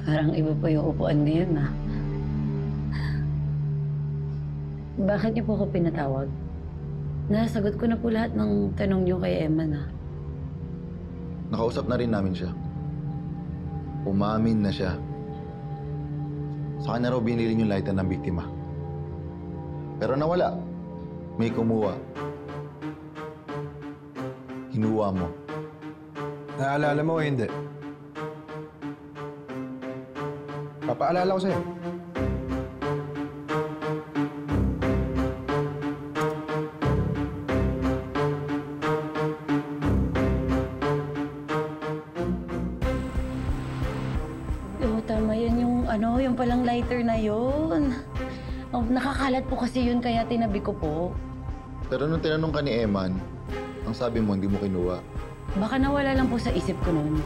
Parang iba pa yung upuan ngayon, ah. Bakit niyo po ako pinatawag? Nasagot ko na po lahat ng tanong niyo kay Emma na. Nakausap na rin namin siya. Umamin na siya. Sa kanya raw binili yung lighter ng biktima. Pero nawala. May kumuha. Hinuha mo. Naalala mo o hindi? Papaalala ko sa'yo. Oo, tama yan yung palang lighter na yun. Oh, nakakalat po kasi yun kaya tinabi ko po. Pero nung tinanong ka ni Eman, ang sabi mo hindi mo kinuha. Baka nawala lang po sa isip ko noon.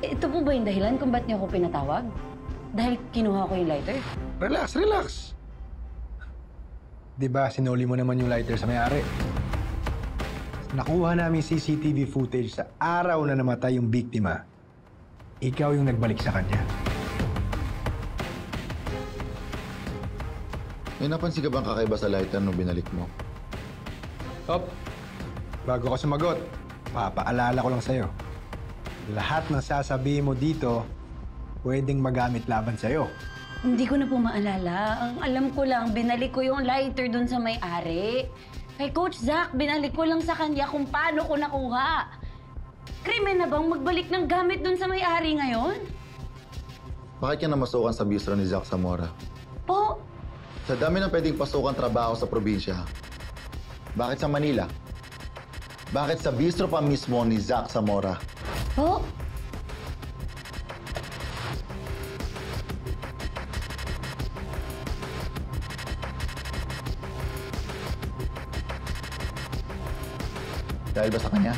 Ito po ba yung dahilan kung ba't niyo ako pinatawag? Dahil kinuha ko yung lighter? Relax, relax. Diba, sinuli mo naman yung lighter sa may-ari. Nakuha namin CCTV footage sa araw na namatay yung biktima. Ikaw yung nagbalik sa kanya. May napansin ka bang kakaiba sa lighter nung binalik mo? Top, bago ka sumagot, papaalala ko lang sa'yo. Lahat ng sasabihin mo dito, pwedeng magamit laban sa'yo. Hindi ko na po maalala. Ang alam ko lang, binalik ko yung lighter dun sa may-ari. Kay Coach Zach, binalik ko lang sa kanya kung paano ko nakuha. Krimen na bang magbalik ng gamit dun sa may-ari ngayon? Bakit ka namasukan sa bistro ni Zach Zamora? Po, Sa dami ng pwedeng pasukan trabaho sa probinsya, bakit sa Manila? Bakit sa bistro pa mismo ni Zach Zamora? po. Dahil ba sa kanya?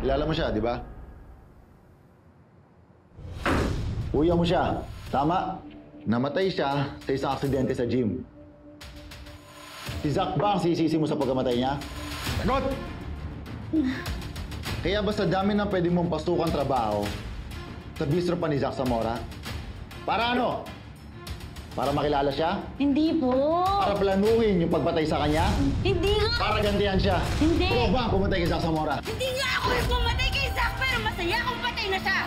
Kilala mo siya, di ba? Kuya mo siya. Tama. Namatay siya sa isang aksidente sa gym. Si Zach ba ang sisisi mo sa pagkamatay niya? Sagot! Kaya ba sa dami ng pwede mong pasukan trabaho, sa bistro pa ni Zach Zamora? Para ano? Para makilala siya? Hindi po. Para planuhin yung pagpatay sa kanya? Hindi nga. Para gantihan siya? Hindi. Ikaw ba ang pumatay kay Zach Zamora? Hindi nga ako yung pumatay kay Zach, pero masaya kung patay na siya.